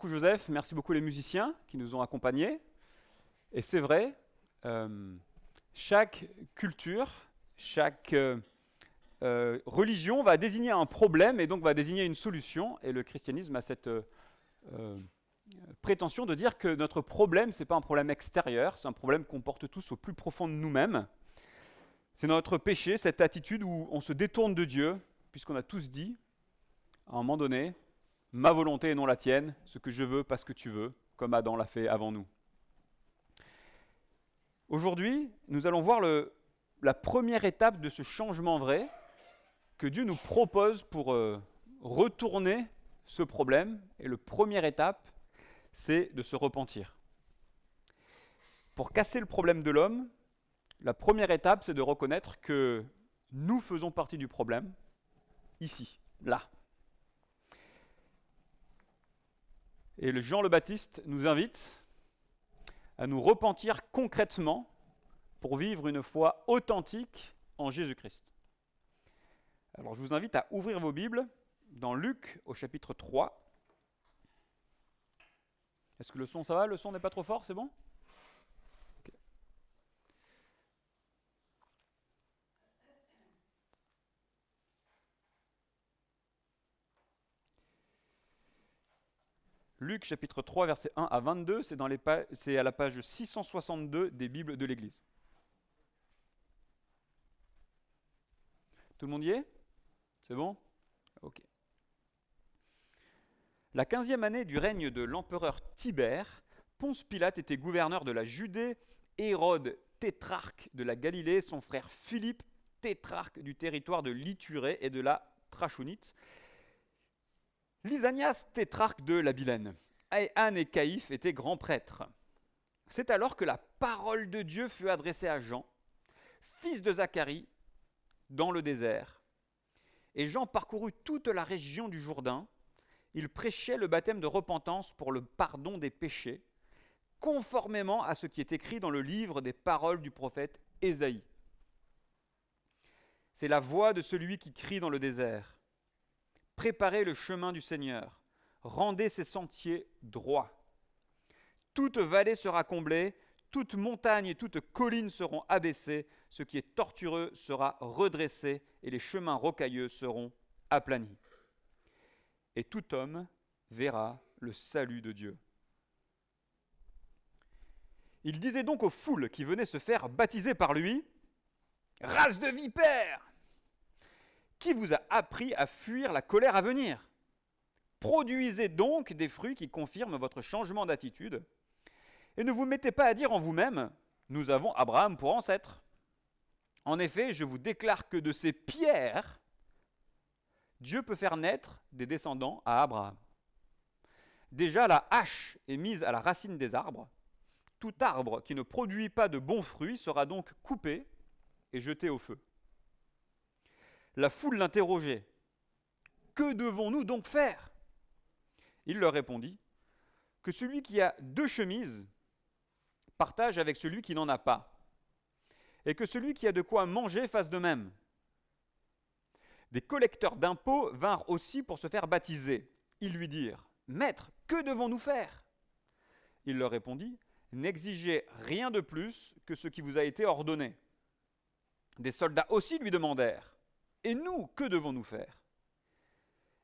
Beaucoup Joseph, merci beaucoup les musiciens qui nous ont accompagnés. Et c'est vrai, chaque culture, chaque religion va désigner un problème et donc va désigner une solution. Et le christianisme a cette prétention de dire que notre problème, ce n'est pas un problème extérieur, c'est un problème qu'on porte tous au plus profond de nous-mêmes. C'est notre péché, cette attitude où on se détourne de Dieu, puisqu'on a tous dit, à un moment donné, ma volonté et non la tienne, ce que je veux, pas ce que tu veux, comme Adam l'a fait avant nous. Aujourd'hui, nous allons voir la première étape de ce changement vrai que Dieu nous propose pour retourner ce problème. Et la première étape, c'est de se repentir. Pour casser le problème de l'homme, la première étape, c'est de reconnaître que nous faisons partie du problème, ici, là. Et Jean le Baptiste nous invite à nous repentir concrètement pour vivre une foi authentique en Jésus-Christ. Alors je vous invite à ouvrir vos Bibles dans Luc au chapitre 3. Est-ce que le son, ça va? Le son n'est pas trop fort, c'est bon? Okay. Luc chapitre 3, versets 1 à 22, c'est à la page 662 des Bibles de l'Église. Tout le monde y est? C'est bon? Ok. La 15e année du règne de l'empereur Tibère, Ponce Pilate était gouverneur de la Judée, Hérode, tétrarque de la Galilée, son frère Philippe, tétrarque du territoire de l'Ithurée et de la Trachonite, Lysanias, tétrarque de l'Abilène, et Anne et Caïphe étaient grands prêtres. C'est alors que la parole de Dieu fut adressée à Jean, fils de Zacharie, dans le désert. Et Jean parcourut toute la région du Jourdain. Il prêchait le baptême de repentance pour le pardon des péchés, conformément à ce qui est écrit dans le livre des paroles du prophète Ésaïe. C'est la voix de celui qui crie dans le désert. Préparez le chemin du Seigneur, rendez ses sentiers droits. Toute vallée sera comblée, toute montagne et toute colline seront abaissées, ce qui est tortueux sera redressé et les chemins rocailleux seront aplanis. Et tout homme verra le salut de Dieu. Il disait donc aux foules qui venaient se faire baptiser par lui, « Race de vipères ! Qui vous a appris à fuir la colère à venir? Produisez donc des fruits qui confirment votre changement d'attitude, et ne vous mettez pas à dire en vous-même, nous avons Abraham pour ancêtre. En effet, je vous déclare que de ces pierres, Dieu peut faire naître des descendants à Abraham. Déjà, la hache est mise à la racine des arbres. Tout arbre qui ne produit pas de bons fruits sera donc coupé et jeté au feu. » La foule l'interrogeait. « Que devons-nous donc faire ?» Il leur répondit que celui qui a 2 chemises partage avec celui qui n'en a pas, et que celui qui a de quoi manger fasse de même. Des collecteurs d'impôts vinrent aussi pour se faire baptiser. Ils lui dirent « Maître, que devons-nous faire ?» Il leur répondit « N'exigez rien de plus que ce qui vous a été ordonné. » Des soldats aussi lui demandèrent « Et nous, que devons-nous faire ?»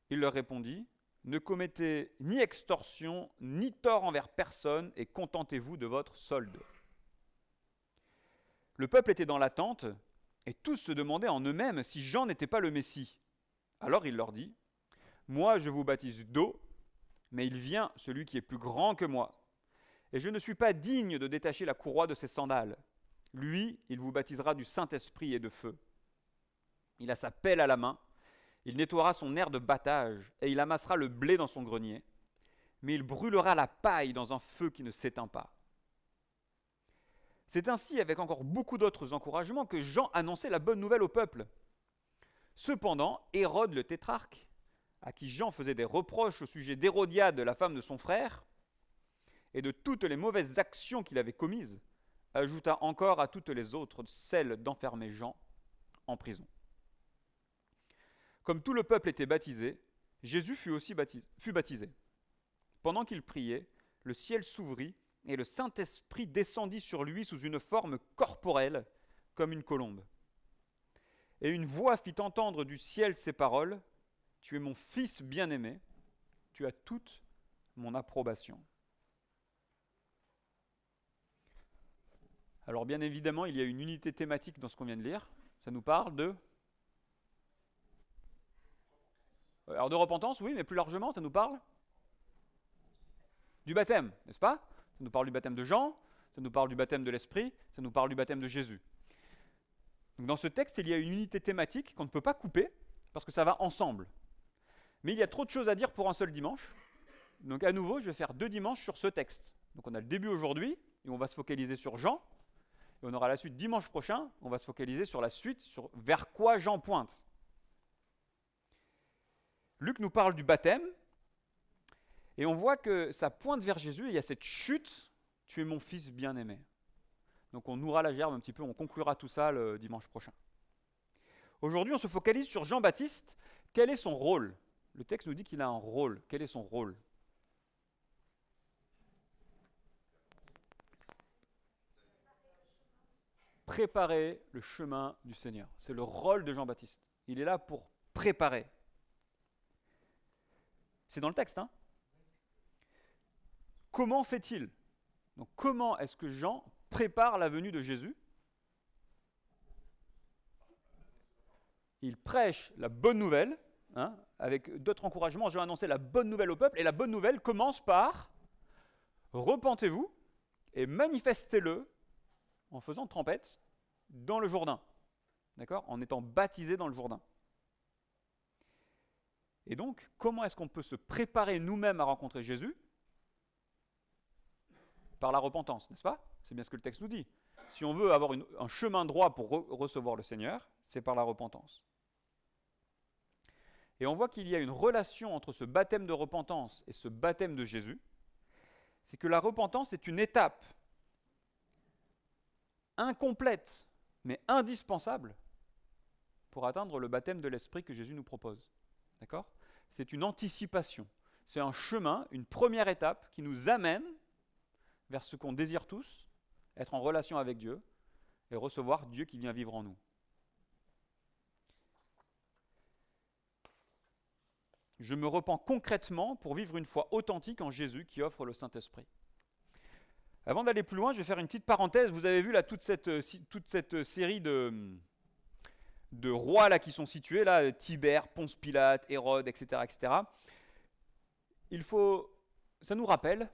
Il leur répondit « Ne commettez ni extorsion, ni tort envers personne, et contentez-vous de votre solde. » Le peuple était dans l'attente, et tous se demandaient en eux-mêmes si Jean n'était pas le Messie. Alors il leur dit « Moi, je vous baptise d'eau, mais il vient celui qui est plus grand que moi, et je ne suis pas digne de détacher la courroie de ses sandales. Lui, il vous baptisera du Saint-Esprit et de feu. Il a sa pelle à la main, il nettoiera son aire de battage, et il amassera le blé dans son grenier, mais il brûlera la paille dans un feu qui ne s'éteint pas. » C'est ainsi, avec encore beaucoup d'autres encouragements, que Jean annonçait la bonne nouvelle au peuple. Cependant, Hérode le tétrarque, à qui Jean faisait des reproches au sujet d'Hérodiade, la femme de son frère, et de toutes les mauvaises actions qu'il avait commises, ajouta encore à toutes les autres celle d'enfermer Jean en prison. Comme tout le peuple était baptisé, Jésus fut baptisé. pendant qu'il priait, le ciel s'ouvrit et le Saint-Esprit descendit sur lui sous une forme corporelle, comme une colombe. Et une voix fit entendre du ciel ces paroles, « Tu es mon Fils bien-aimé, tu as toute mon approbation. » Alors bien évidemment, il y a une unité thématique dans ce qu'on vient de lire. Ça nous parle de... Alors de repentance, oui, mais plus largement, ça nous parle du baptême, n'est-ce pas? Ça nous parle du baptême de Jean, ça nous parle du baptême de l'Esprit, ça nous parle du baptême de Jésus. Donc dans ce texte, il y a une unité thématique qu'on ne peut pas couper, parce que ça va ensemble. Mais il y a trop de choses à dire pour un seul dimanche. Donc à nouveau, je vais faire 2 dimanches sur ce texte. Donc on a le début aujourd'hui, et on va se focaliser sur Jean, et on aura la suite dimanche prochain, on va se focaliser sur la suite, sur vers quoi Jean pointe. Luc nous parle du baptême, et on voit que ça pointe vers Jésus, et il y a cette chute, « Tu es mon Fils bien-aimé ». Donc on nourra la gerbe un petit peu, on conclura tout ça le dimanche prochain. Aujourd'hui, on se focalise sur Jean-Baptiste. Quel est son rôle? Le texte nous dit qu'il a un rôle. Quel est son rôle? Préparer le chemin du Seigneur. C'est le rôle de Jean-Baptiste. Il est là pour préparer. C'est dans le texte, hein? Comment fait-il? Donc, comment est-ce que Jean prépare la venue de Jésus? Il prêche la bonne nouvelle, hein, avec d'autres encouragements. Je vais annoncer la bonne nouvelle au peuple, et la bonne nouvelle commence par « Repentez-vous et manifestez-le en faisant trempette dans le Jourdain. » D'accord? En étant baptisé dans le Jourdain. Et donc, comment est-ce qu'on peut se préparer nous-mêmes à rencontrer Jésus? Par la repentance, n'est-ce pas? C'est bien ce que le texte nous dit. Si on veut avoir un chemin droit pour recevoir le Seigneur, c'est par la repentance. Et on voit qu'il y a une relation entre ce baptême de repentance et ce baptême de Jésus. C'est que la repentance est une étape incomplète, mais indispensable pour atteindre le baptême de l'Esprit que Jésus nous propose. D'accord? C'est une anticipation. C'est un chemin, une première étape qui nous amène vers ce qu'on désire tous, être en relation avec Dieu et recevoir Dieu qui vient vivre en nous. Je me repens concrètement pour vivre une foi authentique en Jésus qui offre le Saint-Esprit. Avant d'aller plus loin, je vais faire une petite parenthèse. Vous avez vu là toute cette série de rois là qui sont situés là, Tibère, Ponce Pilate, Hérode, etc., etc. Ça nous rappelle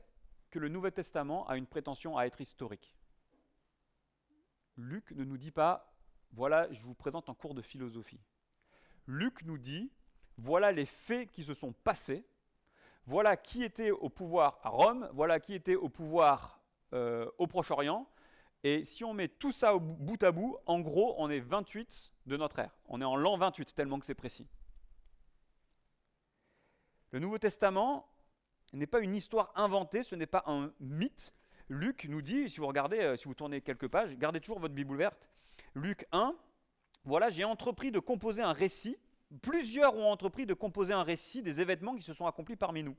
que le Nouveau Testament a une prétention à être historique. Luc ne nous dit pas, voilà, je vous présente un cours de philosophie. Luc nous dit, voilà les faits qui se sont passés, voilà qui était au pouvoir à Rome, voilà qui était au pouvoir au Proche-Orient, et si on met tout ça bout à bout, en gros, on est 28 de notre ère. On est en l'an 28, tellement que c'est précis. Le Nouveau Testament n'est pas une histoire inventée, ce n'est pas un mythe. Luc nous dit, si vous regardez, si vous tournez quelques pages, gardez toujours votre Bible ouverte. Luc 1, voilà, j'ai entrepris de composer un récit. Plusieurs ont entrepris de composer un récit des événements qui se sont accomplis parmi nous.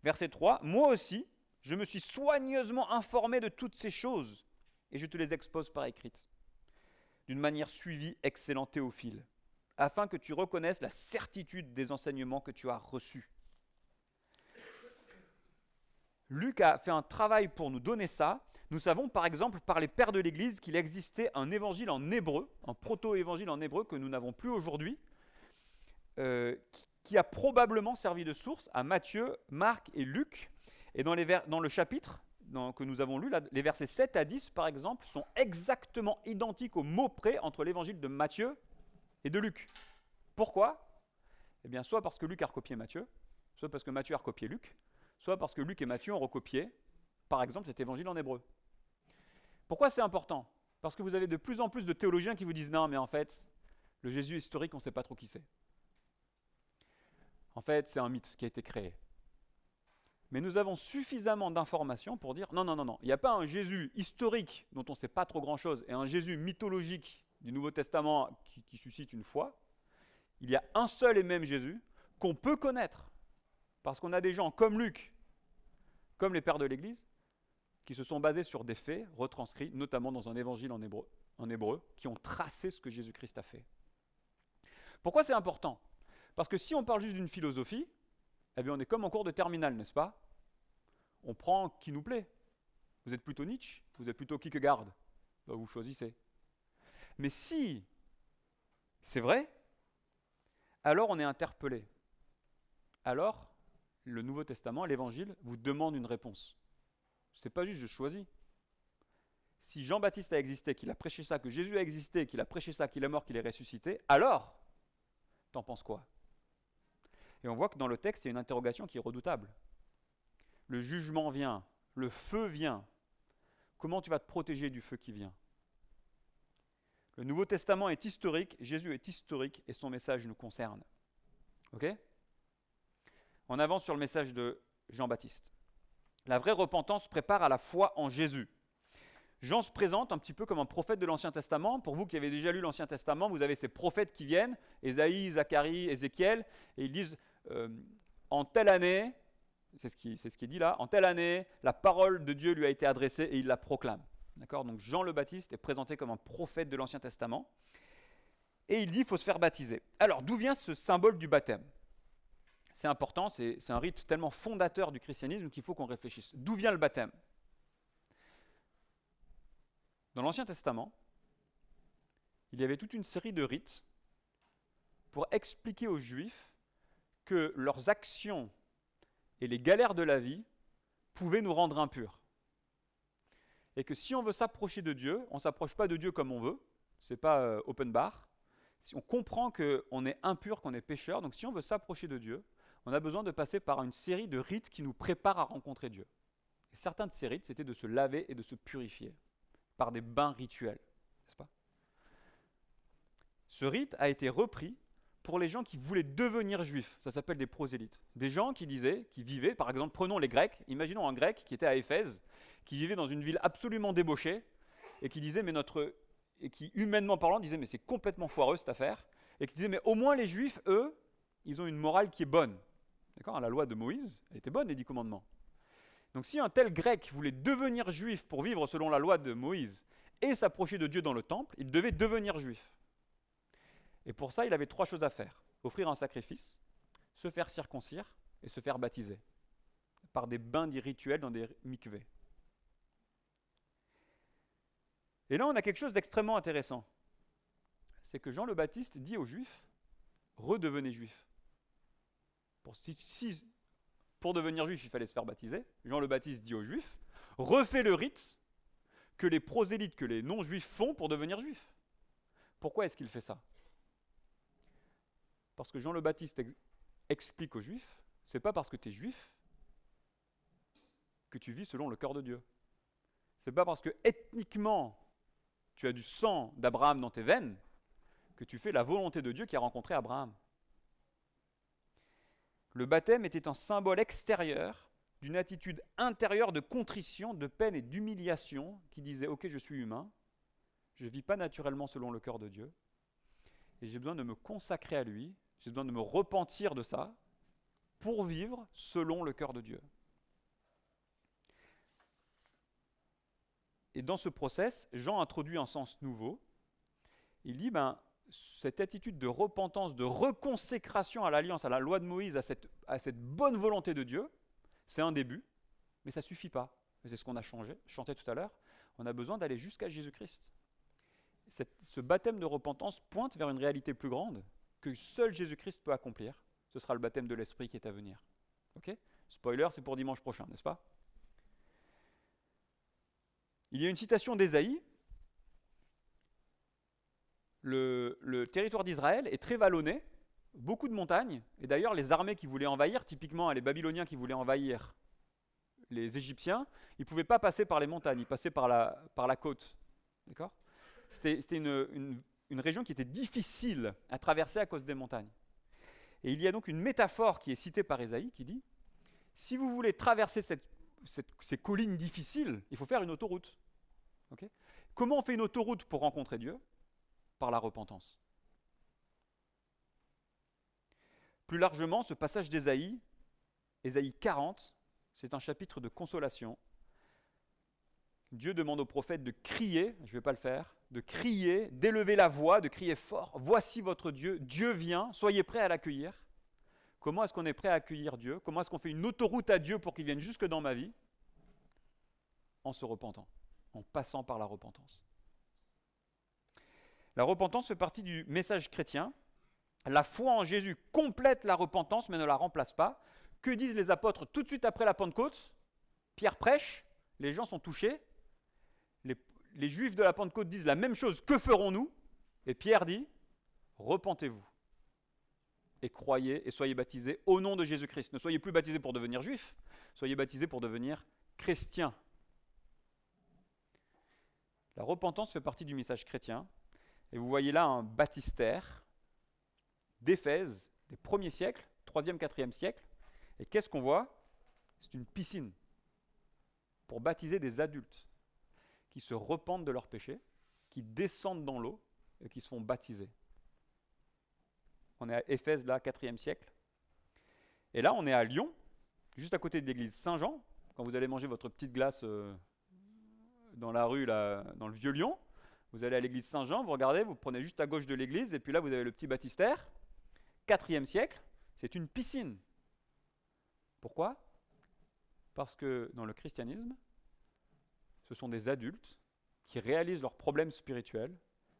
Verset 3, moi aussi, je me suis soigneusement informé de toutes ces choses et je te les expose par écrite, d'une manière suivie, excellent Théophile, afin que tu reconnaisses la certitude des enseignements que tu as reçus. Luc a fait un travail pour nous donner ça. Nous savons par exemple par les pères de l'Église qu'il existait un évangile en hébreu, un proto-évangile en hébreu que nous n'avons plus aujourd'hui, qui a probablement servi de source à Matthieu, Marc et Luc. Et dans le chapitre que nous avons lu, là, les versets 7 à 10 par exemple, sont exactement identiques au mot près entre l'évangile de Matthieu et de Luc. Pourquoi? Eh bien, soit parce que Luc a recopié Matthieu, soit parce que Matthieu a recopié Luc, soit parce que Luc et Matthieu ont recopié, par exemple, cet évangile en hébreu. Pourquoi c'est important? Parce que vous avez de plus en plus de théologiens qui vous disent « Non, mais en fait, le Jésus historique, on ne sait pas trop qui c'est. En fait, c'est un mythe qui a été créé. » Mais nous avons suffisamment d'informations pour dire « Non, non, non, non, il n'y a pas un Jésus historique dont on ne sait pas trop grand-chose et un Jésus mythologique du Nouveau Testament qui suscite une foi. Il y a un seul et même Jésus qu'on peut connaître. » Parce qu'on a des gens comme Luc, comme les pères de l'Église, qui se sont basés sur des faits retranscrits, notamment dans un évangile en hébreu, qui ont tracé ce que Jésus-Christ a fait. Pourquoi c'est important? Parce que si on parle juste d'une philosophie, eh bien on est comme en cours de terminale, n'est-ce pas? On prend qui nous plaît. Vous êtes plutôt Nietzsche, vous êtes plutôt Kierkegaard, ben vous choisissez. Mais si c'est vrai, alors on est interpellé. Alors, le Nouveau Testament, l'Évangile, vous demande une réponse. C'est pas juste je choisis. Si Jean-Baptiste a existé, qu'il a prêché ça, que Jésus a existé, qu'il a prêché ça, qu'il est mort, qu'il est ressuscité, alors, t'en penses quoi? Et on voit que dans le texte, il y a une interrogation qui est redoutable. Le jugement vient, le feu vient. Comment tu vas te protéger du feu qui vient? Le Nouveau Testament est historique, Jésus est historique et son message nous concerne. Ok? On avance sur le message de Jean-Baptiste. La vraie repentance prépare à la foi en Jésus. Jean se présente un petit peu comme un prophète de l'Ancien Testament. Pour vous qui avez déjà lu l'Ancien Testament, vous avez ces prophètes qui viennent, Ésaïe, Zacharie, Ézéchiel, et ils disent en telle année, c'est ce qui est dit là, en telle année, la parole de Dieu lui a été adressée et il la proclame. D'accord? Donc Jean le Baptiste est présenté comme un prophète de l'Ancien Testament. Et il dit qu'il faut se faire baptiser. Alors, d'où vient ce symbole du baptême? C'est important, c'est un rite tellement fondateur du christianisme qu'il faut qu'on réfléchisse. D'où vient le baptême? Dans l'Ancien Testament, il y avait toute une série de rites pour expliquer aux Juifs que leurs actions et les galères de la vie pouvaient nous rendre impurs. Et que si on veut s'approcher de Dieu, on ne s'approche pas de Dieu comme on veut, ce n'est pas open bar. Si on comprend qu'on est impur, qu'on est pécheur, donc si on veut s'approcher de Dieu, on a besoin de passer par une série de rites qui nous préparent à rencontrer Dieu. Et certains de ces rites, c'était de se laver et de se purifier par des bains rituels, n'est-ce pas? Ce rite a été repris pour les gens qui voulaient devenir juifs. Ça s'appelle des prosélytes. Des gens qui vivaient, par exemple, prenons les Grecs, imaginons un Grec qui était à Éphèse, qui vivait dans une ville absolument débauchée, et qui disait, et qui, humainement parlant, disait, mais c'est complètement foireux cette affaire, et qui disait, mais au moins les Juifs, eux, ils ont une morale qui est bonne. D'accord? La loi de Moïse, elle était bonne, les 10 commandements. Donc si un tel Grec voulait devenir juif pour vivre selon la loi de Moïse et s'approcher de Dieu dans le temple, il devait devenir juif. Et pour ça, il avait 3 choses à faire. Offrir un sacrifice, se faire circoncire et se faire baptiser par des bains rituels dans des mikvés. Et là, on a quelque chose d'extrêmement intéressant. C'est que Jean le Baptiste dit aux Juifs, redevenez juifs. Pour devenir juif, il fallait se faire baptiser. Jean le Baptiste dit aux Juifs, refais le rite que les prosélytes, que les non-juifs font pour devenir juifs. Pourquoi est-ce qu'il fait ça? Parce que Jean le Baptiste explique aux Juifs, c'est pas parce que tu es juif que tu vis selon le cœur de Dieu. C'est pas parce que ethniquement tu as du sang d'Abraham dans tes veines que tu fais la volonté de Dieu qui a rencontré Abraham. Le baptême était un symbole extérieur d'une attitude intérieure de contrition, de peine et d'humiliation qui disait « Ok, je suis humain, je ne vis pas naturellement selon le cœur de Dieu, et j'ai besoin de me consacrer à lui, j'ai besoin de me repentir de ça pour vivre selon le cœur de Dieu. » Et dans ce process, Jean introduit un sens nouveau. Il dit, cette attitude de repentance, de reconsécration à l'alliance, à la loi de Moïse, à cette bonne volonté de Dieu, c'est un début, mais ça ne suffit pas. C'est ce qu'on a chanté tout à l'heure. On a besoin d'aller jusqu'à Jésus-Christ. Ce baptême de repentance pointe vers une réalité plus grande que seul Jésus-Christ peut accomplir. Ce sera le baptême de l'Esprit qui est à venir. Ok ? Spoiler, c'est pour dimanche prochain, n'est-ce pas ? Il y a une citation d'Ésaïe. Le territoire d'Israël est très vallonné, beaucoup de montagnes, et d'ailleurs les armées qui voulaient envahir, typiquement les Babyloniens qui voulaient envahir les Égyptiens, ils ne pouvaient pas passer par les montagnes, ils passaient par la côte. D'accord ? C'était une région qui était difficile à traverser à cause des montagnes. Et il y a donc une métaphore qui est citée par Ésaïe qui dit « Si vous voulez traverser ces collines difficiles, il faut faire une autoroute. » Okay ? Comment on fait une autoroute pour rencontrer Dieu ? Par la repentance. Plus largement, ce passage d'Ésaïe Ésaïe 40, c'est un chapitre de consolation. Dieu demande au prophète de crier, je ne vais pas le faire, de crier, d'élever la voix, de crier fort. Voici votre Dieu, Dieu vient, soyez prêts à l'accueillir. Comment est-ce qu'on est prêt à accueillir Dieu? Comment est-ce qu'on fait une autoroute à Dieu pour qu'il vienne jusque dans ma vie? En se repentant, en passant par la repentance. La repentance fait partie du message chrétien. La foi en Jésus complète la repentance, mais ne la remplace pas. Que disent les apôtres tout de suite après la Pentecôte? Pierre prêche, les gens sont touchés. Les Juifs de la Pentecôte disent la même chose, que ferons-nous? Et Pierre dit, repentez-vous et croyez et soyez baptisés au nom de Jésus-Christ. Ne soyez plus baptisés pour devenir juifs, soyez baptisés pour devenir chrétiens. La repentance fait partie du message chrétien. Et vous voyez là un baptistère d'Éphèse des premiers siècles, 3e, 4e siècle. Et qu'est-ce qu'on voit? C'est une piscine pour baptiser des adultes qui se repentent de leurs péchés, qui descendent dans l'eau et qui se font baptiser. On est à Éphèse, là, 4e siècle. Et là, on est à Lyon, juste à côté de l'église Saint-Jean. Quand vous allez manger votre petite glace dans la rue, là, dans le Vieux-Lyon, vous allez à l'église Saint-Jean, vous regardez, vous prenez juste à gauche de l'église, et puis là, vous avez le petit baptistère. 4e siècle, c'est une piscine. Pourquoi? Parce que dans le christianisme, ce sont des adultes qui réalisent leurs problèmes spirituels,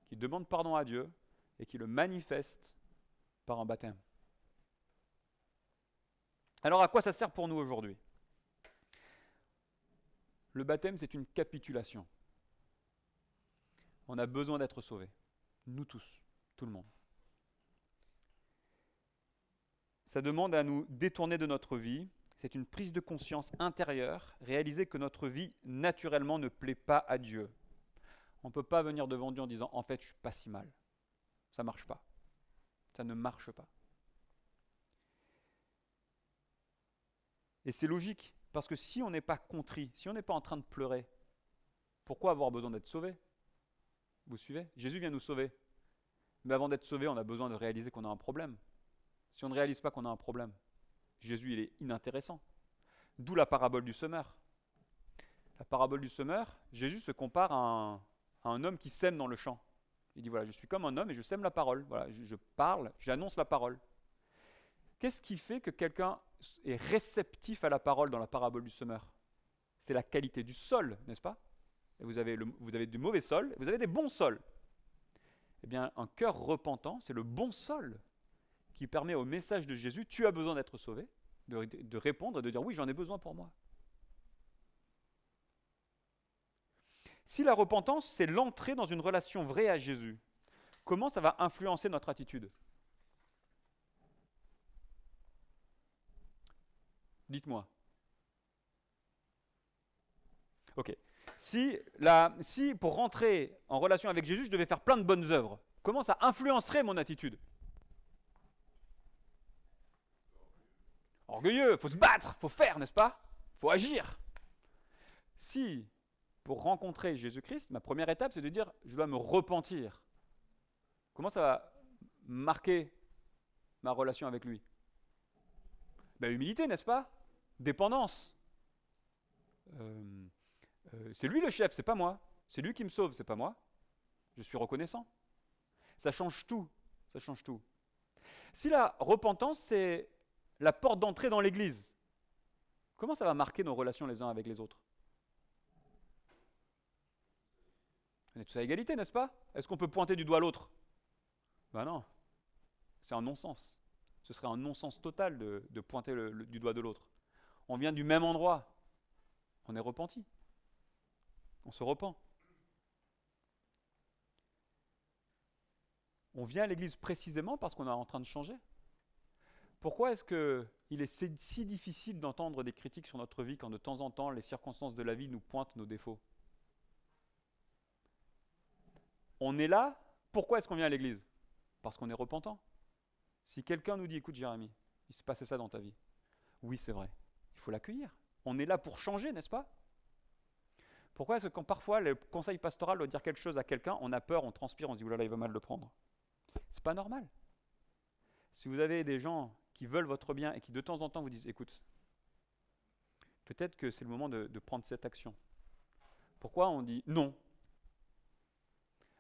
qui demandent pardon à Dieu et qui le manifestent par un baptême. Alors à quoi ça sert pour nous aujourd'hui? Le baptême, c'est une capitulation. On a besoin d'être sauvés. Nous tous, tout le monde. Ça demande à nous détourner de notre vie. C'est une prise de conscience intérieure, réaliser que notre vie, naturellement, ne plaît pas à Dieu. On ne peut pas venir devant Dieu en disant « En fait, je ne suis pas si mal. » Ça ne marche pas. Ça ne marche pas. Et c'est logique, parce que si on n'est pas contrit, si on n'est pas en train de pleurer, pourquoi avoir besoin d'être sauvé? Vous suivez? Jésus vient nous sauver. Mais avant d'être sauvé, on a besoin de réaliser qu'on a un problème. Si on ne réalise pas qu'on a un problème, Jésus, il est inintéressant. D'où la parabole du semeur. La parabole du semeur, Jésus se compare à un homme qui sème dans le champ. Il dit, voilà, je suis comme un homme et je sème la parole. Voilà, je parle, j'annonce la parole. Qu'est-ce qui fait que quelqu'un est réceptif à la parole dans la parabole du semeur? C'est la qualité du sol, n'est-ce pas? Et vous avez du mauvais sol, et vous avez des bons sols. Eh bien, un cœur repentant, c'est le bon sol qui permet au message de Jésus, tu as besoin d'être sauvé, de répondre et de dire oui, j'en ai besoin pour moi. Si la repentance, c'est l'entrée dans une relation vraie à Jésus, comment ça va influencer notre attitude? Dites-moi. Ok. Si pour rentrer en relation avec Jésus, je devais faire plein de bonnes œuvres, comment ça influencerait mon attitude? Orgueilleux, il faut se battre, il faut faire, n'est-ce pas? Il faut agir. Si, pour rencontrer Jésus-Christ, ma première étape, c'est de dire, je dois me repentir. Comment ça va marquer ma relation avec lui? Ben, humilité, n'est-ce pas? Dépendance. C'est lui le chef, c'est pas moi. C'est lui qui me sauve, c'est pas moi. Je suis reconnaissant. Ça change tout. Ça change tout. Si la repentance, c'est la porte d'entrée dans l'église, comment ça va marquer nos relations les uns avec les autres? On est tous à égalité, n'est-ce pas? Est-ce qu'on peut pointer du doigt l'autre? Ben non. C'est un non-sens. Ce serait un non-sens total de pointer du doigt de l'autre. On vient du même endroit. On est repenti. On se repent. On vient à l'église précisément parce qu'on est en train de changer. Pourquoi est-ce qu'il est si difficile d'entendre des critiques sur notre vie quand de temps en temps les circonstances de la vie nous pointent nos défauts? On est là, pourquoi est-ce qu'on vient à l'église? Parce qu'on est repentant. Si quelqu'un nous dit, écoute Jérémy, il s'est passé ça dans ta vie. Oui, c'est vrai. Il faut l'accueillir. On est là pour changer, n'est-ce pas? Pourquoi est-ce que quand parfois le conseil pastoral doit dire quelque chose à quelqu'un, on a peur, on transpire, on se dit, oulala, il va mal le prendre? C'est pas normal. Si vous avez des gens qui veulent votre bien et qui de temps en temps vous disent, écoute, Peut-être que c'est le moment de prendre cette action. Pourquoi on dit non?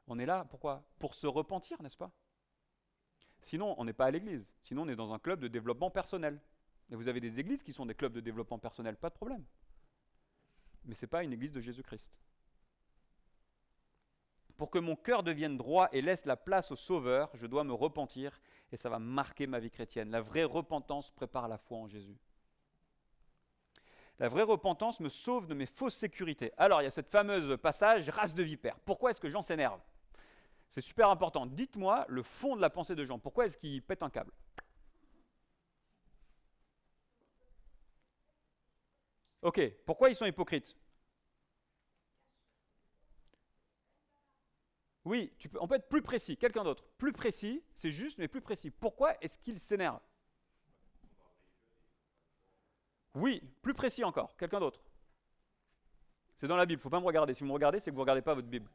On est là, pourquoi? Pour se repentir, n'est-ce pas? Sinon, on n'est pas à l'église. Sinon, on est dans un club de développement personnel. Et vous avez des églises qui sont des clubs de développement personnel, pas de problème. Mais ce n'est pas une église de Jésus-Christ. Pour que mon cœur devienne droit et laisse la place au Sauveur, je dois me repentir et ça va marquer ma vie chrétienne. La vraie repentance prépare la foi en Jésus. La vraie repentance me sauve de mes fausses sécurités. Alors, il y a cette fameuse passage, race de vipère. Pourquoi est-ce que Jean s'énerve? C'est super important. Dites-moi le fond de la pensée de Jean. Pourquoi est-ce qu'il pète un câble? Ok, pourquoi ils sont hypocrites? Oui, on peut être plus précis. Quelqu'un d'autre. Plus précis, c'est juste, mais plus précis. Pourquoi est-ce qu'ils s'énervent? Oui, plus précis encore. Quelqu'un d'autre. C'est dans la Bible, il ne faut pas me regarder. Si vous me regardez, c'est que vous ne regardez pas votre Bible.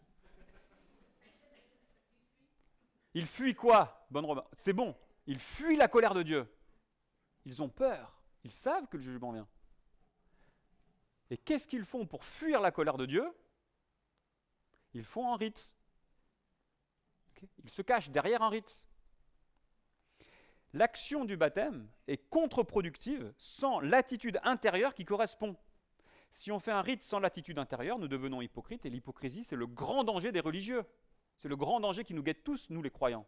Ils fuient quoi? Bonne remarque. C'est bon. Ils fuient la colère de Dieu. Ils ont peur. Ils savent que le jugement vient. Et qu'est-ce qu'ils font pour fuir la colère de Dieu? Ils font un rite. Okay? Ils se cachent derrière un rite. L'action du baptême est contre-productive sans l'attitude intérieure qui correspond. Si on fait un rite sans l'attitude intérieure, nous devenons hypocrites, et l'hypocrisie, c'est le grand danger des religieux. C'est le grand danger qui nous guette tous, nous les croyants.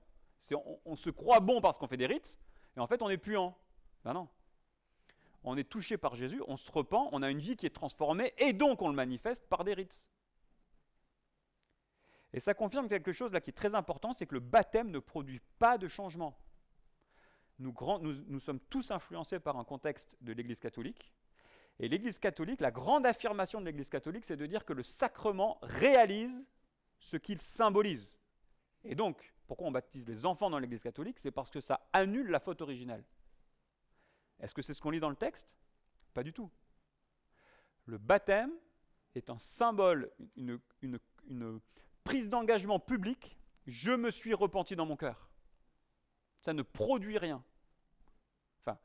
On se croit bon parce qu'on fait des rites, et en fait on est puant. Ben non. On est touché par Jésus, on se repent, on a une vie qui est transformée, et donc on le manifeste par des rites. Et ça confirme quelque chose là qui est très important, c'est que le baptême ne produit pas de changement. Nous sommes tous influencés par un contexte de l'Église catholique. Et l'Église catholique, la grande affirmation de l'Église catholique, c'est de dire que le sacrement réalise ce qu'il symbolise. Et donc, pourquoi on baptise les enfants dans l'Église catholique? C'est parce que ça annule la faute originelle. Est-ce que c'est ce qu'on lit dans le texte? Pas du tout. Le baptême est un symbole, une prise d'engagement public. Je me suis repenti dans mon cœur. Ça ne produit rien. Enfin,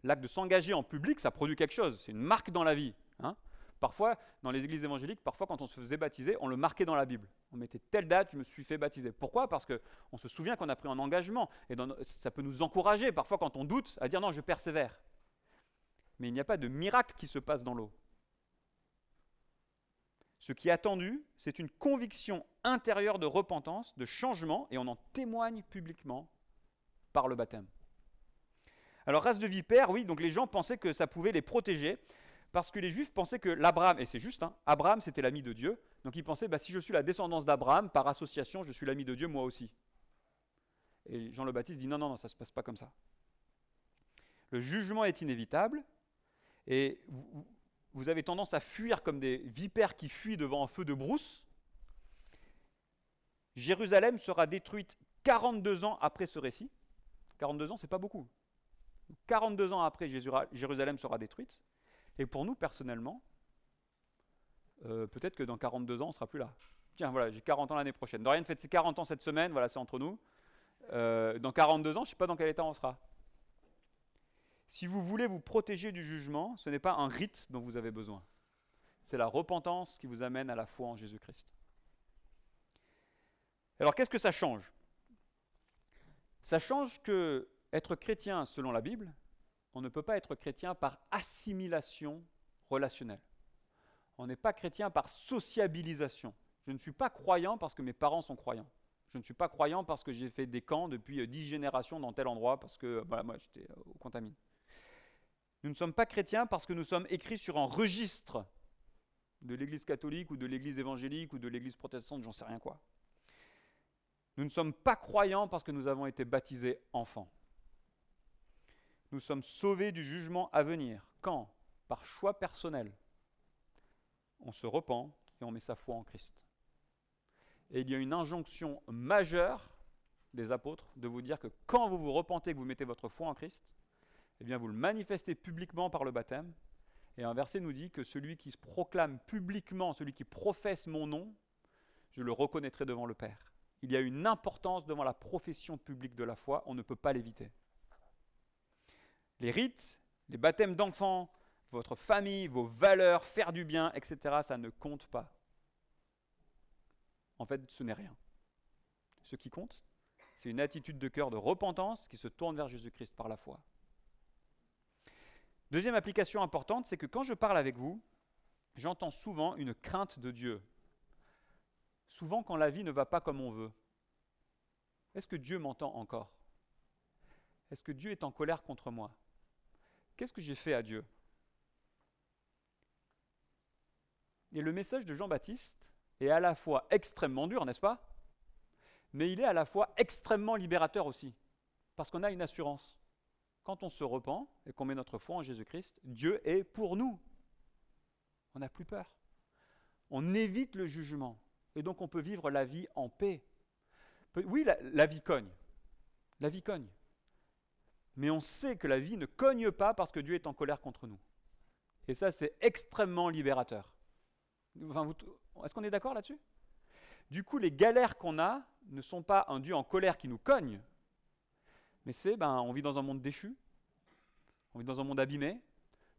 l'acte de s'engager en public, ça produit quelque chose. C'est une marque dans la vie. Hein. Parfois, dans les églises évangéliques, quand on se faisait baptiser, on le marquait dans la Bible. On mettait telle date, je me suis fait baptiser. Pourquoi? Parce qu'on se souvient qu'on a pris un engagement. Et ça peut nous encourager, parfois quand on doute, à dire non, je persévère. Mais il n'y a pas de miracle qui se passe dans l'eau. Ce qui est attendu, c'est une conviction intérieure de repentance, de changement, et on en témoigne publiquement par le baptême. Alors, race de vipères, oui, donc les gens pensaient que ça pouvait les protéger, parce que les Juifs pensaient que l'Abraham, et c'est juste, hein, Abraham c'était l'ami de Dieu, donc ils pensaient, si je suis la descendance d'Abraham, par association, je suis l'ami de Dieu moi aussi. Et Jean le Baptiste dit non, ça ne se passe pas comme ça. Le jugement est inévitable, et vous avez tendance à fuir comme des vipères qui fuient devant un feu de brousse. Jérusalem sera détruite 42 ans après ce récit. 42 ans, c'est pas beaucoup. 42 ans après, Jérusalem sera détruite. Et pour nous, personnellement, peut-être que dans 42 ans, on ne sera plus là. Tiens, voilà, j'ai 40 ans l'année prochaine. Dorian fête ses 40 ans cette semaine, voilà, c'est entre nous. Dans 42 ans, je ne sais pas dans quel état on sera. Si vous voulez vous protéger du jugement, ce n'est pas un rite dont vous avez besoin. C'est la repentance qui vous amène à la foi en Jésus-Christ. Alors, qu'est-ce que ça change? Ça change que être chrétien selon la Bible, on ne peut pas être chrétien par assimilation relationnelle. On n'est pas chrétien par sociabilisation. Je ne suis pas croyant parce que mes parents sont croyants. Je ne suis pas croyant parce que j'ai fait des camps depuis 10 générations dans tel endroit, parce que moi j'étais au Contamine. Nous ne sommes pas chrétiens parce que nous sommes écrits sur un registre de l'Église catholique ou de l'Église évangélique ou de l'Église protestante, j'en sais rien quoi. Nous ne sommes pas croyants parce que nous avons été baptisés enfants. Nous sommes sauvés du jugement à venir. Quand? Par choix personnel. On se repent et on met sa foi en Christ. Et il y a une injonction majeure des apôtres de vous dire que quand vous vous repentez, que vous mettez votre foi en Christ, eh bien vous le manifestez publiquement par le baptême. Et un verset nous dit que celui qui se proclame publiquement, celui qui professe mon nom, je le reconnaîtrai devant le Père. Il y a une importance devant la profession publique de la foi, on ne peut pas l'éviter. Les rites, les baptêmes d'enfants, votre famille, vos valeurs, faire du bien, etc., ça ne compte pas. En fait, ce n'est rien. Ce qui compte, c'est une attitude de cœur de repentance qui se tourne vers Jésus-Christ par la foi. Deuxième application importante, c'est que quand je parle avec vous, j'entends souvent une crainte de Dieu. Souvent quand la vie ne va pas comme on veut. Est-ce que Dieu m'entend encore? Est-ce que Dieu est en colère contre moi? Qu'est-ce que j'ai fait à Dieu? Et le message de Jean-Baptiste est à la fois extrêmement dur, n'est-ce pas? Mais il est à la fois extrêmement libérateur aussi, parce qu'on a une assurance. Quand on se repent et qu'on met notre foi en Jésus-Christ, Dieu est pour nous. On n'a plus peur. On évite le jugement, et donc on peut vivre la vie en paix. Oui, la vie cogne. La vie cogne. Mais on sait que la vie ne cogne pas parce que Dieu est en colère contre nous. Et ça, c'est extrêmement libérateur. Enfin, est-ce qu'on est d'accord là-dessus? Du coup, les galères qu'on a ne sont pas un Dieu en colère qui nous cogne, mais c'est, on vit dans un monde déchu, on vit dans un monde abîmé,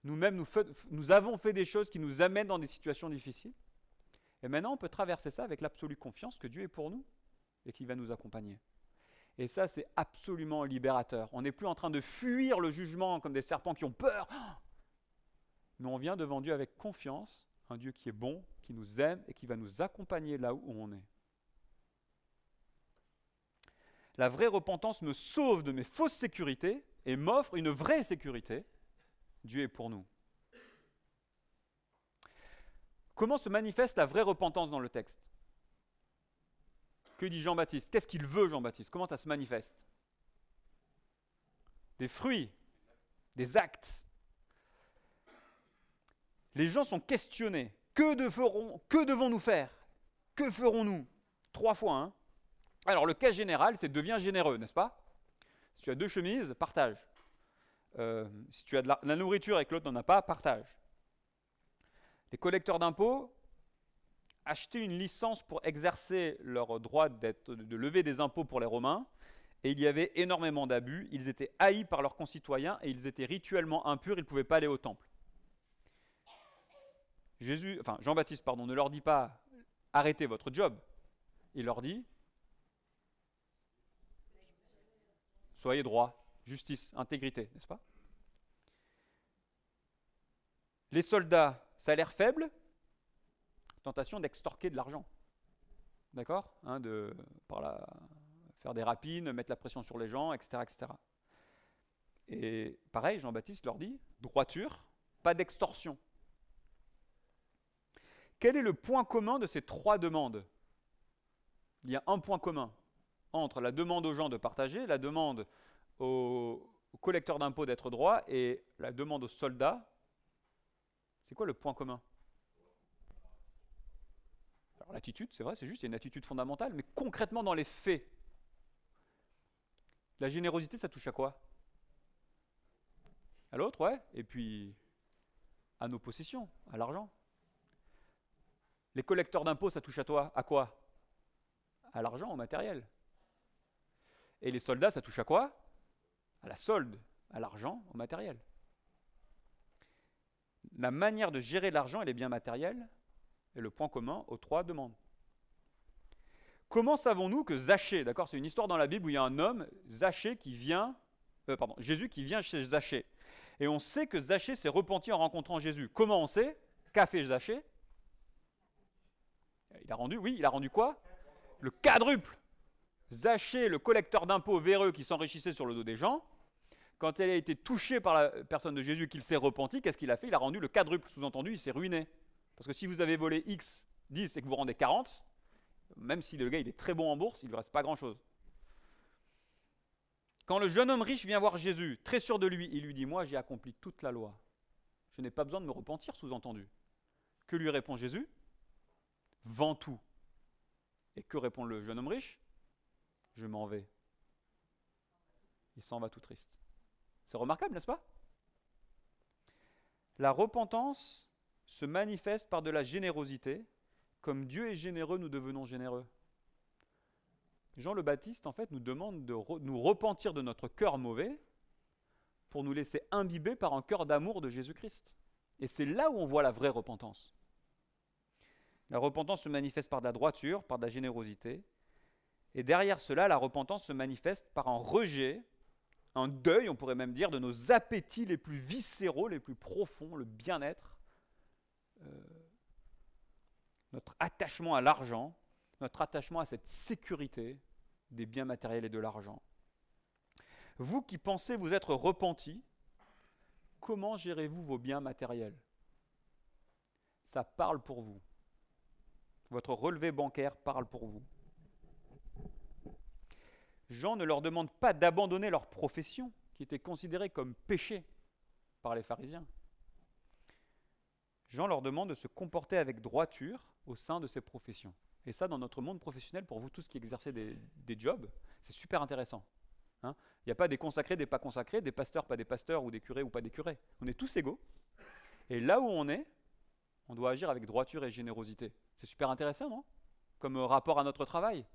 nous-mêmes, nous avons fait des choses qui nous amènent dans des situations difficiles, et maintenant, on peut traverser ça avec l'absolue confiance que Dieu est pour nous et qu'il va nous accompagner. Et ça, c'est absolument libérateur. On n'est plus en train de fuir le jugement comme des serpents qui ont peur, mais on vient devant Dieu avec confiance, un Dieu qui est bon, qui nous aime et qui va nous accompagner là où on est. La vraie repentance me sauve de mes fausses sécurités et m'offre une vraie sécurité. Dieu est pour nous. Comment se manifeste la vraie repentance dans le texte? Que dit Jean-Baptiste? Qu'est-ce qu'il veut, Jean-Baptiste? Comment ça se manifeste? Des fruits, des actes. Les gens sont questionnés. Que devons-nous faire? Que ferons-nous? 3 fois, hein? Alors, le cas général, c'est deviens généreux, n'est-ce pas? Si tu as 2 chemises, partage. Si tu as de la nourriture et que l'autre n'en a pas, partage. Les collecteurs d'impôts achetaient une licence pour exercer leur droit de lever des impôts pour les Romains, et il y avait énormément d'abus. Ils étaient haïs par leurs concitoyens et ils étaient rituellement impurs, ils ne pouvaient pas aller au temple. Jean-Baptiste, ne leur dit pas « arrêtez votre job ». Il leur dit « soyez droits, justice, intégrité », n'est-ce pas? Les soldats, salaire faible, tentation d'extorquer de l'argent. D'accord? Faire des rapines, mettre la pression sur les gens, etc., etc. Et pareil, Jean-Baptiste leur dit « droiture, pas d'extorsion ». Quel est le point commun de ces 3 demandes? Il y a un point commun entre la demande aux gens de partager, la demande aux collecteurs d'impôts d'être droits et la demande aux soldats. C'est quoi le point commun? Alors l'attitude, c'est vrai, c'est juste, il y a une attitude fondamentale, mais concrètement dans les faits, la générosité, ça touche à quoi? À l'autre, ouais, et puis à nos possessions, à l'argent. Les collecteurs d'impôts, ça touche à quoi? À l'argent, au matériel. Et les soldats, ça touche à quoi? À la solde, à l'argent, au matériel. La manière de gérer l'argent et les biens matériels est le point commun aux 3 demandes. Comment savons-nous que Zachée, d'accord, c'est une histoire dans la Bible où il y a un homme, Jésus qui vient chez Zachée. Et on sait que Zachée s'est repenti en rencontrant Jésus. Comment on sait? Qu'a fait Zachée? Il a rendu quoi? Le quadruple. Zachée, le collecteur d'impôts véreux qui s'enrichissait sur le dos des gens, quand il a été touché par la personne de Jésus, qu'il s'est repenti, qu'est-ce qu'il a fait? Il a rendu le quadruple. Sous-entendu, il s'est ruiné. Parce que si vous avez volé X, 10 et que vous rendez 40, même si le gars il est très bon en bourse, il ne lui reste pas grand-chose. Quand le jeune homme riche vient voir Jésus, très sûr de lui, il lui dit « Moi, j'ai accompli toute la loi. Je n'ai pas besoin de me repentir, sous-entendu. » Que lui répond Jésus? « Vends tout. » Et que répond le jeune homme riche? « Je m'en vais. » Il s'en va tout triste. C'est remarquable, n'est-ce pas? La repentance se manifeste par de la générosité. Comme Dieu est généreux, nous devenons généreux. Jean le Baptiste, en fait, nous demande de nous repentir de notre cœur mauvais pour nous laisser imbiber par un cœur d'amour de Jésus-Christ. Et c'est là où on voit la vraie repentance. La repentance se manifeste par de la droiture, par de la générosité. Et derrière cela, la repentance se manifeste par un rejet, un deuil, on pourrait même dire, de nos appétits les plus viscéraux, les plus profonds, le bien-être, notre attachement à l'argent, notre attachement à cette sécurité des biens matériels et de l'argent. Vous qui pensez vous être repentis, comment gérez-vous vos biens matériels? Ça parle pour vous. Votre relevé bancaire parle pour vous. Jean ne leur demande pas d'abandonner leur profession, qui était considérée comme péché par les pharisiens. Jean leur demande de se comporter avec droiture au sein de ces professions. Et ça, dans notre monde professionnel, pour vous tous qui exercez des jobs, c'est super intéressant. Il n'y a pas des consacrés, des pas consacrés, des pasteurs, pas des pasteurs, ou des curés ou pas des curés. On est tous égaux. Et là où on est, on doit agir avec droiture et générosité. C'est super intéressant, non? Comme rapport à notre travail.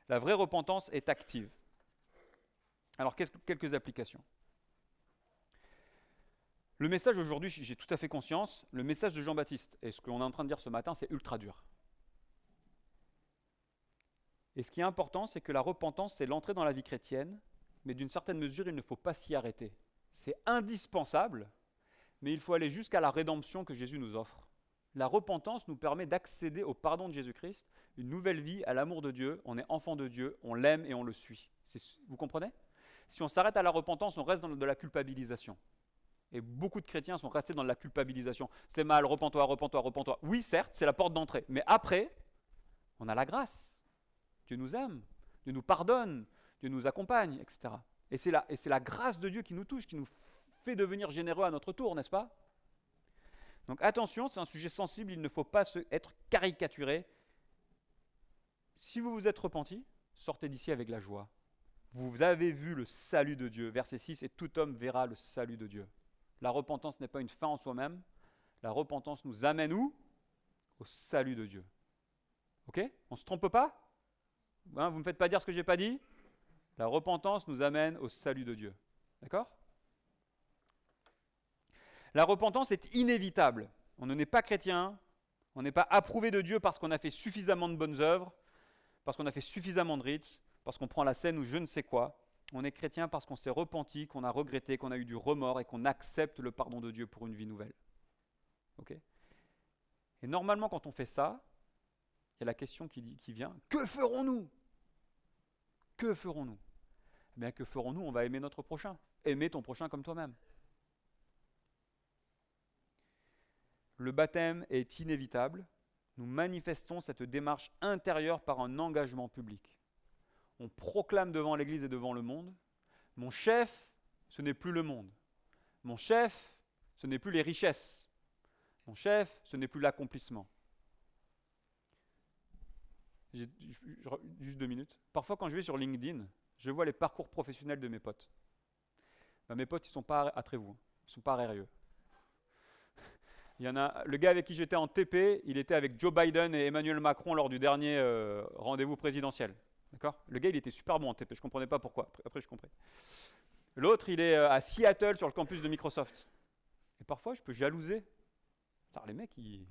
La vraie repentance est active. Alors, quelques applications. Le message aujourd'hui, j'ai tout à fait conscience, le message de Jean-Baptiste, et ce qu'on est en train de dire ce matin, c'est ultra dur. Et ce qui est important, c'est que la repentance, c'est l'entrée dans la vie chrétienne, mais d'une certaine mesure, il ne faut pas s'y arrêter. C'est indispensable, mais il faut aller jusqu'à la rédemption que Jésus nous offre. La repentance nous permet d'accéder au pardon de Jésus-Christ, une nouvelle vie, à l'amour de Dieu. On est enfant de Dieu, on l'aime et on le suit. Vous comprenez? Si on s'arrête à la repentance, on reste dans de la culpabilisation. Et beaucoup de chrétiens sont restés dans de la culpabilisation. C'est mal, repens-toi, repens-toi, repens-toi. Oui, certes, c'est la porte d'entrée. Mais après, on a la grâce. Dieu nous aime, Dieu nous pardonne, Dieu nous accompagne, etc. Et c'est la grâce de Dieu qui nous touche, qui nous fait devenir généreux à notre tour, n'est-ce pas? Donc attention, c'est un sujet sensible, il ne faut pas être caricaturé. Si vous vous êtes repenti, sortez d'ici avec la joie. Vous avez vu le salut de Dieu. Verset 6, et tout homme verra le salut de Dieu. La repentance n'est pas une fin en soi-même. La repentance nous amène où? Au salut de Dieu. Ok? On ne se trompe pas? Vous ne me faites pas dire ce que je n'ai pas dit? La repentance nous amène au salut de Dieu. D'accord? La repentance est inévitable. On ne n'est pas chrétien, on n'est pas approuvé de Dieu parce qu'on a fait suffisamment de bonnes œuvres, parce qu'on a fait suffisamment de rites, parce qu'on prend la scène ou je ne sais quoi. On est chrétien parce qu'on s'est repenti, qu'on a regretté, qu'on a eu du remords et qu'on accepte le pardon de Dieu pour une vie nouvelle. Ok? Et normalement, quand on fait ça, il y a la question qui vient, que ferons-nous? Que ferons-nous? Eh bien, que ferons-nous? On va aimer notre prochain. Aimer ton prochain comme toi-même. Le baptême est inévitable. Nous manifestons cette démarche intérieure par un engagement public. On proclame devant l'Église et devant le monde, mon chef, ce n'est plus le monde. Mon chef, ce n'est plus les richesses. Mon chef, ce n'est plus l'accomplissement. Juste 2 minutes. Parfois, quand je vais sur LinkedIn, je vois les parcours professionnels de mes potes. Ben, mes potes, ils ne sont pas attrez-vous, ils ne sont pas rérieux. Il y en a, le gars avec qui j'étais en TP, il était avec Joe Biden et Emmanuel Macron lors du dernier rendez-vous présidentiel. D'accord? Le gars, il était super bon en TP, je ne comprenais pas pourquoi. Après, je compris. L'autre, il est à Seattle sur le campus de Microsoft. Et parfois, je peux jalouser. Alors, les mecs, ils...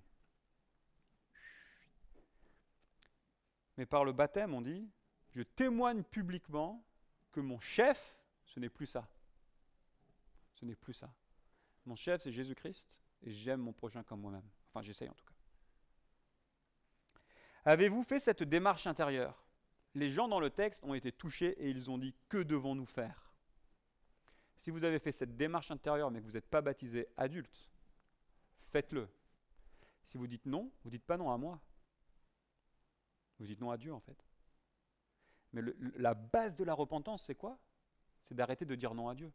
Mais par le baptême, on dit, je témoigne publiquement que mon chef, ce n'est plus ça. Ce n'est plus ça. Mon chef, c'est Jésus-Christ, et j'aime mon prochain comme moi-même. Enfin, j'essaye en tout cas. Avez-vous fait cette démarche intérieure? Les gens dans le texte ont été touchés et ils ont dit, que devons-nous faire? Si vous avez fait cette démarche intérieure, mais que vous n'êtes pas baptisé adulte, faites-le. Si vous dites non, vous ne dites pas non à moi. Vous dites non à Dieu, en fait. Mais la base de la repentance, c'est quoi? C'est d'arrêter de dire non à Dieu.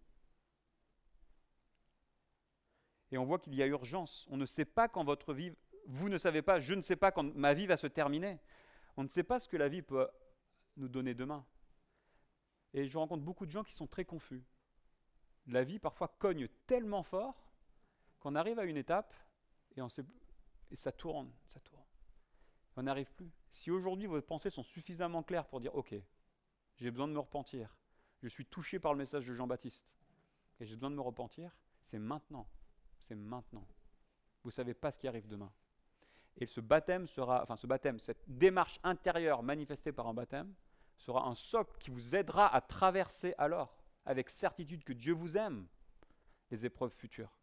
Et on voit qu'il y a urgence. On ne sait pas quand votre vie... Vous ne savez pas, je ne sais pas quand ma vie va se terminer. On ne sait pas ce que la vie peut nous donner demain. Et je rencontre beaucoup de gens qui sont très confus. La vie, parfois, cogne tellement fort qu'on arrive à une étape et ça tourne, ça tourne. On n'arrive plus. Si aujourd'hui vos pensées sont suffisamment claires pour dire « Ok, j'ai besoin de me repentir, je suis touché par le message de Jean-Baptiste et j'ai besoin de me repentir », c'est maintenant. c'est maintenant. Vous ne savez pas ce qui arrive demain. Et ce baptême, cette démarche intérieure manifestée par un baptême, sera un socle qui vous aidera à traverser alors, avec certitude que Dieu vous aime, les épreuves futures.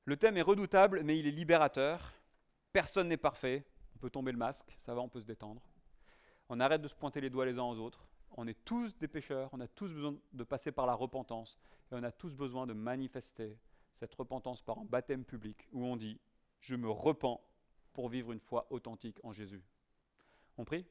Le thème est redoutable, mais il est libérateur. Personne n'est parfait. On peut tomber le masque, ça va, on peut se détendre. On arrête de se pointer les doigts les uns aux autres. On est tous des pécheurs, on a tous besoin de passer par la repentance, et on a tous besoin de manifester cette repentance par un baptême public, où on dit « Je me repens pour vivre une foi authentique en Jésus ». On prie ?